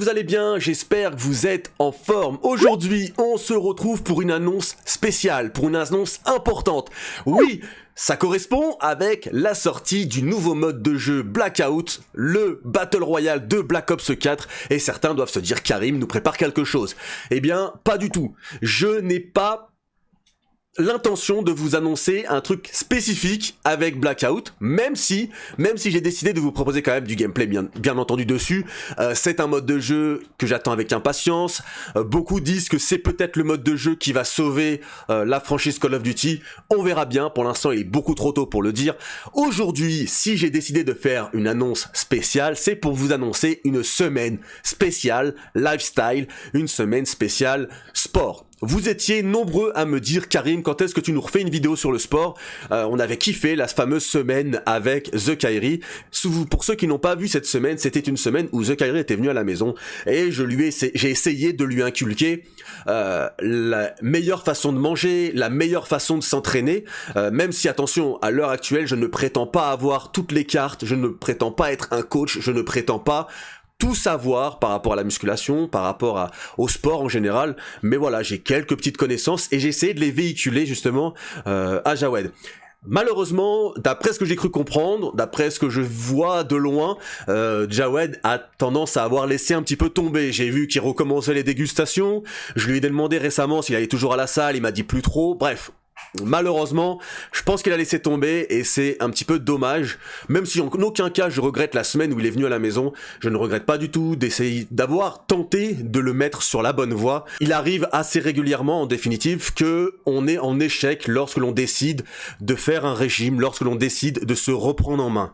vous allez bien, j'espère que vous êtes en forme. Aujourd'hui, on se retrouve pour une annonce spéciale, pour une annonce importante. Oui, ça correspond avec la sortie du nouveau mode de jeu Blackout, le Battle Royale de Black Ops 4, et certains doivent se dire Karim nous prépare quelque chose. Eh bien, pas du tout. Je n'ai pas l'intention de vous annoncer un truc spécifique avec Blackout, même si j'ai décidé de vous proposer quand même du gameplay bien entendu dessus. C'est un mode de jeu que j'attends avec impatience. Beaucoup disent que c'est peut-être le mode de jeu qui va sauver la franchise Call of Duty. On verra bien, pour l'instant il est beaucoup trop tôt pour le dire. Aujourd'hui, si j'ai décidé de faire une annonce spéciale, c'est pour vous annoncer une semaine spéciale lifestyle, une semaine spéciale sport. Vous étiez nombreux à me dire, Karim, quand est-ce que tu nous refais une vidéo sur le sport? On avait kiffé la fameuse semaine avec The Kairi. Pour ceux qui n'ont pas vu cette semaine, c'était une semaine où The Kairi était venu à la maison et j'ai essayé de lui inculquer la meilleure façon de manger, la meilleure façon de s'entraîner, même si, attention, à l'heure actuelle, je ne prétends pas avoir toutes les cartes, je ne prétends pas être un coach, je ne prétends pas tout savoir par rapport à la musculation, par rapport au sport en général, mais voilà, j'ai quelques petites connaissances et j'ai essayé de les véhiculer justement à Jawed. Malheureusement, d'après ce que j'ai cru comprendre, d'après ce que je vois de loin, Jawed a tendance à avoir laissé un petit peu tomber. J'ai vu qu'il recommençait les dégustations, je lui ai demandé récemment s'il allait toujours à la salle, il m'a dit plus trop, bref. Malheureusement, je pense qu'il a laissé tomber et c'est un petit peu dommage, même si en aucun cas je regrette la semaine où il est venu à la maison, je ne regrette pas du tout d'avoir tenté de le mettre sur la bonne voie. Il arrive assez régulièrement en définitive que on est en échec lorsque l'on décide de faire un régime, lorsque l'on décide de se reprendre en main.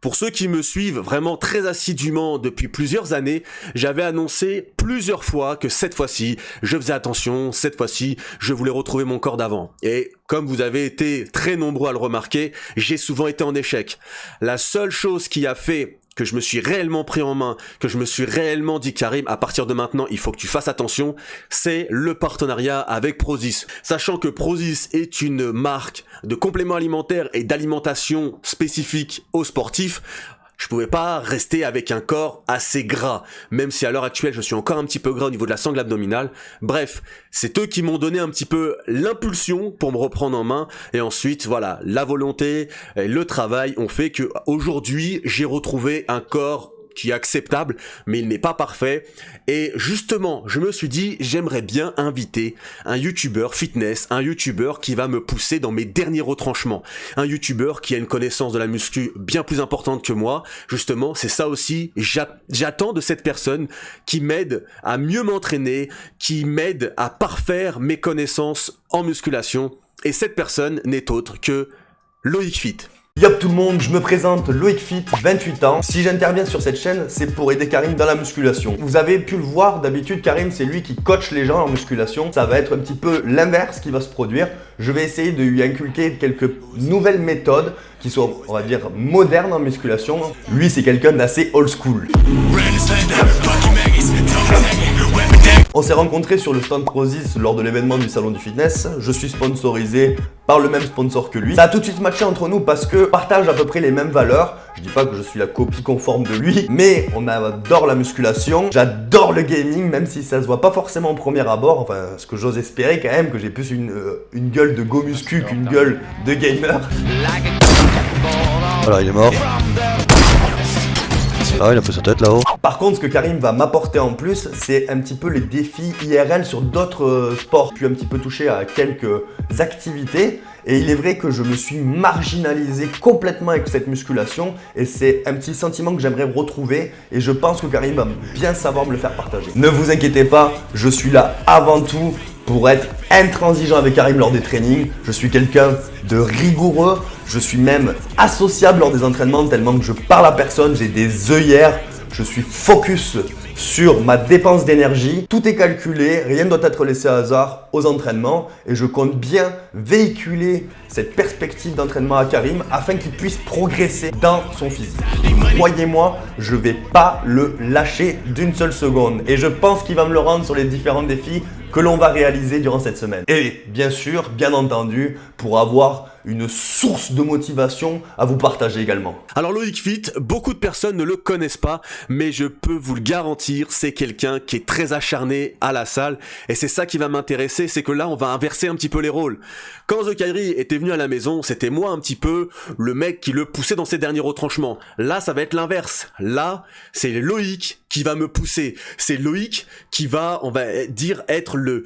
Pour ceux qui me suivent vraiment très assidûment depuis plusieurs années, j'avais annoncé plusieurs fois que cette fois-ci, je faisais attention, cette fois-ci, je voulais retrouver mon corps d'avant. Et comme vous avez été très nombreux à le remarquer, j'ai souvent été en échec. La seule chose qui a fait que je me suis réellement pris en main, que je me suis réellement dit Karim, à partir de maintenant, il faut que tu fasses attention, c'est le partenariat avec Prozis. Sachant que Prozis est une marque de compléments alimentaires et d'alimentation spécifique aux sportifs, je pouvais pas rester avec un corps assez gras, même si à l'heure actuelle je suis encore un petit peu gras au niveau de la sangle abdominale. Bref, c'est eux qui m'ont donné un petit peu l'impulsion pour me reprendre en main, et ensuite voilà, la volonté et le travail ont fait que aujourd'hui j'ai retrouvé un corps qui est acceptable, mais il n'est pas parfait. Et justement, je me suis dit, j'aimerais bien inviter un youtubeur fitness, un youtubeur qui va me pousser dans mes derniers retranchements, un youtubeur qui a une connaissance de la muscu bien plus importante que moi. Justement, c'est ça aussi, j'attends de cette personne qui m'aide à mieux m'entraîner, qui m'aide à parfaire mes connaissances en musculation. Et cette personne n'est autre que Loïc Fit. Yop tout le monde, je me présente Loïc Fit, 28 ans. Si j'interviens sur cette chaîne, c'est pour aider Karim dans la musculation. Vous avez pu le voir, d'habitude Karim c'est lui qui coach les gens en musculation. Ça va être un petit peu l'inverse qui va se produire. Je vais essayer de lui inculquer quelques nouvelles méthodes qui sont, on va dire, modernes en musculation. Lui c'est quelqu'un d'assez old school. On s'est rencontrés sur le stand Prozis lors de l'événement du salon du fitness. Je suis sponsorisé par le même sponsor que lui. Ça a tout de suite matché entre nous parce que partage à peu près les mêmes valeurs. Je dis pas que je suis la copie conforme de lui, mais on adore la musculation. J'adore le gaming, même si ça se voit pas forcément au premier abord. Enfin, ce que j'ose espérer quand même, que j'ai plus une gueule de go muscu qu'une gueule de gamer. Voilà, il est mort. Ah, il a pris sa tête là-haut. Par contre, ce que Karim va m'apporter en plus, c'est un petit peu les défis IRL sur d'autres sports. Puis un petit peu touché à quelques activités. Et il est vrai que je me suis marginalisé complètement avec cette musculation. Et c'est un petit sentiment que j'aimerais retrouver. Et je pense que Karim va bien savoir me le faire partager. Ne vous inquiétez pas, je suis là avant tout pour être intransigeant avec Karim lors des trainings. Je suis quelqu'un de rigoureux. Je suis même associable lors des entraînements tellement que je parle à personne, j'ai des œillères, je suis focus sur ma dépense d'énergie. Tout est calculé, rien ne doit être laissé au hasard aux entraînements et je compte bien véhiculer cette perspective d'entraînement à Karim afin qu'il puisse progresser dans son physique. Croyez-moi, je ne vais pas le lâcher d'une seule seconde et je pense qu'il va me le rendre sur les différents défis que l'on va réaliser durant cette semaine. Et bien sûr, bien entendu, pour avoir une source de motivation à vous partager également. Alors Loïc Fit, beaucoup de personnes ne le connaissent pas, mais je peux vous le garantir, c'est quelqu'un qui est très acharné à la salle, et c'est ça qui va m'intéresser, c'est que là on va inverser un petit peu les rôles. Quand The Kairi était venu à la maison, c'était moi un petit peu le mec qui le poussait dans ses derniers retranchements. Là ça va être l'inverse, là c'est Loïc qui va me pousser, c'est Loïc qui va, on va dire, être le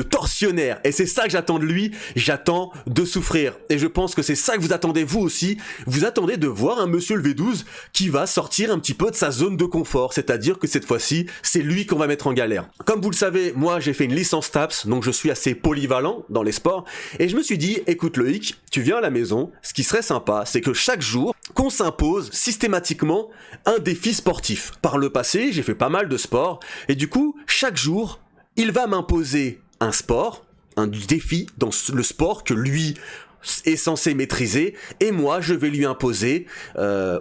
tortionnaire, et c'est ça que j'attends de lui, j'attends de souffrir. Et je pense que c'est ça que vous attendez vous aussi. Vous attendez de voir un monsieur le V12 qui va sortir un petit peu de sa zone de confort. C'est-à-dire que cette fois-ci, c'est lui qu'on va mettre en galère. Comme vous le savez, moi j'ai fait une licence TAPS, donc je suis assez polyvalent dans les sports. Et je me suis dit, écoute Loïc, tu viens à la maison, ce qui serait sympa, c'est que chaque jour, qu'on s'impose systématiquement un défi sportif. Par le passé, j'ai fait pas mal de sports. Et du coup, chaque jour, il va m'imposer un sport, un défi dans le sport que lui est censé maîtriser, et moi je vais lui imposer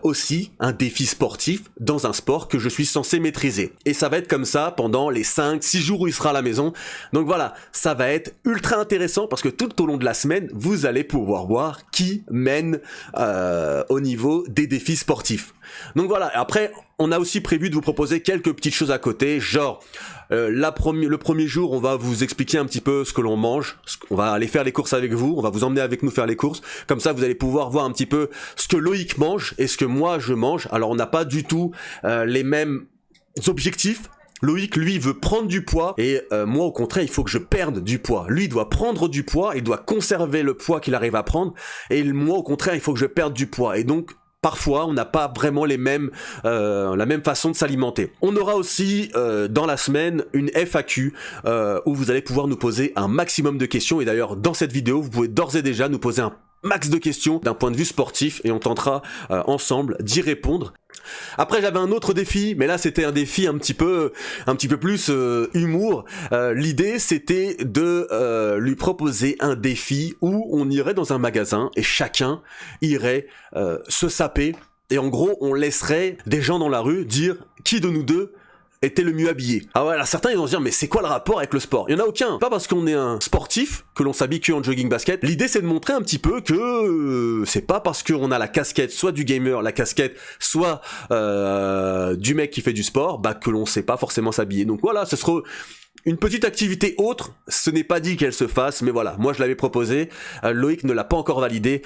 aussi un défi sportif dans un sport que je suis censé maîtriser. Et ça va être comme ça pendant les 5-6 jours où il sera à la maison. Donc voilà, ça va être ultra intéressant parce que tout au long de la semaine, vous allez pouvoir voir qui mène au niveau des défis sportifs. Donc voilà, après on a aussi prévu de vous proposer quelques petites choses à côté, genre le premier jour on va vous expliquer un petit peu ce que l'on mange, on va aller faire les courses avec vous, on va vous emmener avec nous faire les courses, comme ça vous allez pouvoir voir un petit peu ce que Loïc mange et ce que moi je mange. Alors on n'a pas du tout les mêmes objectifs. Loïc, lui, veut prendre du poids et moi, au contraire, il faut que je perde du poids. Lui, il doit prendre du poids, il doit conserver le poids qu'il arrive à prendre et moi, au contraire, il faut que je perde du poids. Et donc, parfois, on n'a pas vraiment la même façon de s'alimenter. On aura aussi dans la semaine une FAQ où vous allez pouvoir nous poser un maximum de questions. Et d'ailleurs, dans cette vidéo, vous pouvez d'ores et déjà nous poser un max de questions d'un point de vue sportif et on tentera ensemble d'y répondre. Après j'avais un autre défi, mais là c'était un défi un petit peu plus humour. L'idée c'était de lui proposer un défi où on irait dans un magasin et chacun irait se saper et en gros on laisserait des gens dans la rue dire qui de nous deux était le mieux habillé. Ah ouais, alors certains ils vont se dire mais c'est quoi le rapport avec le sport? Il y en a aucun. Pas parce qu'on est un sportif que l'on s'habille que en jogging basket. L'idée c'est de montrer un petit peu que c'est pas parce qu'on a la casquette soit du gamer, la casquette soit du mec qui fait du sport, bah que l'on sait pas forcément s'habiller. Donc voilà, ce sera une petite activité autre, ce n'est pas dit qu'elle se fasse, mais voilà, moi je l'avais proposé, Loïc ne l'a pas encore validé.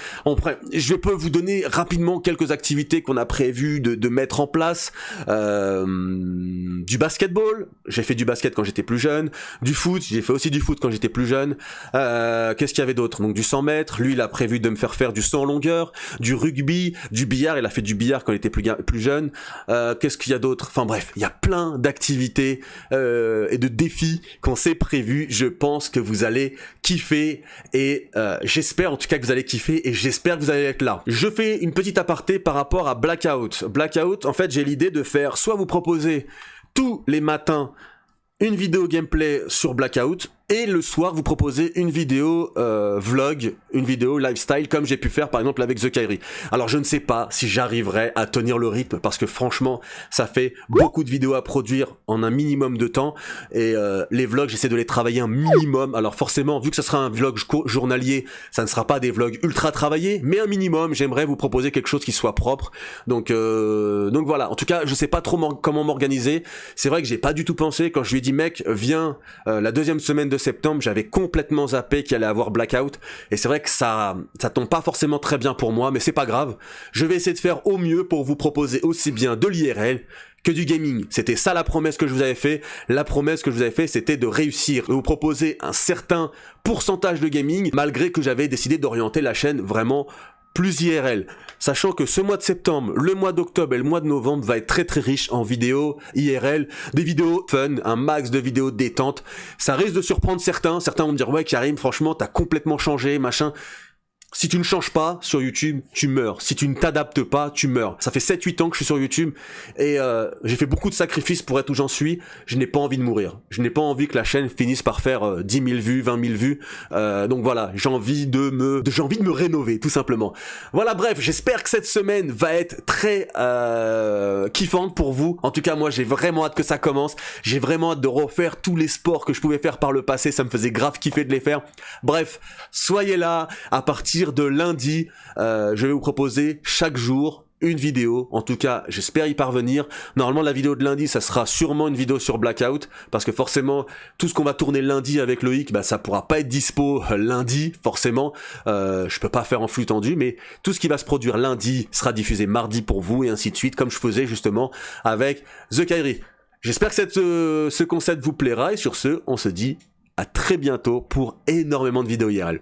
Je peux vous donner rapidement quelques activités qu'on a prévu de mettre en place. Du basketball, j'ai fait du basket quand j'étais plus jeune, du foot, j'ai fait aussi du foot quand j'étais plus jeune. Qu'est-ce qu'il y avait d'autre? Donc du 100 mètres, lui il a prévu de me faire du 100 en longueur, du rugby, du billard, il a fait du billard quand il était plus jeune. Qu'est-ce qu'il y a d'autre? Enfin bref, il y a plein d'activités et de défis qu'on s'est prévu. Je pense que vous allez kiffer et j'espère en tout cas que vous allez kiffer et j'espère que vous allez être là. Je fais une petite aparté par rapport à Blackout. Blackout, en fait j'ai l'idée de faire soit vous proposer tous les matins une vidéo gameplay sur Blackout et le soir vous proposez une vidéo vlog, une vidéo lifestyle comme j'ai pu faire par exemple avec The Kairi. Alors je ne sais pas si j'arriverai à tenir le rythme parce que franchement ça fait beaucoup de vidéos à produire en un minimum de temps et les vlogs j'essaie de les travailler un minimum. Alors forcément vu que ce sera un vlog journalier ça ne sera pas des vlogs ultra travaillés mais un minimum j'aimerais vous proposer quelque chose qui soit propre. Donc voilà, en tout cas je sais pas trop comment m'organiser. C'est vrai que j'ai pas du tout pensé quand je lui ai dit mec viens la deuxième semaine de septembre, j'avais complètement zappé qu'il allait avoir Blackout et c'est vrai que ça tombe pas forcément très bien pour moi mais c'est pas grave, je vais essayer de faire au mieux pour vous proposer aussi bien de l'IRL que du gaming. C'était ça la promesse que je vous avais fait. La promesse que je vous avais fait c'était de réussir, de vous proposer un certain pourcentage de gaming malgré que j'avais décidé d'orienter la chaîne vraiment plus IRL, sachant que ce mois de septembre, le mois d'octobre et le mois de novembre va être très très riche en vidéos IRL, des vidéos fun, un max de vidéos détente. Ça risque de surprendre certains vont me dire ouais Karim franchement t'as complètement changé machin. Si tu ne changes pas sur YouTube, tu meurs. Si tu ne t'adaptes pas, tu meurs. Ça fait 7-8 ans que je suis sur YouTube et j'ai fait beaucoup de sacrifices pour être où j'en suis. Je n'ai pas envie de mourir. Je n'ai pas envie que la chaîne finisse par faire 10 000 vues, 20 000 vues. Donc voilà, j'ai envie de me rénover, tout simplement. Voilà, bref, j'espère que cette semaine va être très kiffante pour vous. En tout cas, moi, j'ai vraiment hâte que ça commence. J'ai vraiment hâte de refaire tous les sports que je pouvais faire par le passé. Ça me faisait grave kiffer de les faire. Bref, soyez là à partir de lundi, je vais vous proposer chaque jour une vidéo. En tout cas, j'espère y parvenir. Normalement, la vidéo de lundi, ça sera sûrement une vidéo sur Blackout, parce que forcément, tout ce qu'on va tourner lundi avec Loïc, bah, ça pourra pas être dispo lundi, forcément. Je peux pas faire en flux tendu, mais tout ce qui va se produire lundi sera diffusé mardi pour vous, et ainsi de suite, comme je faisais justement avec The Kairi. J'espère que ce concept vous plaira, et sur ce, on se dit à très bientôt pour énormément de vidéos IRL.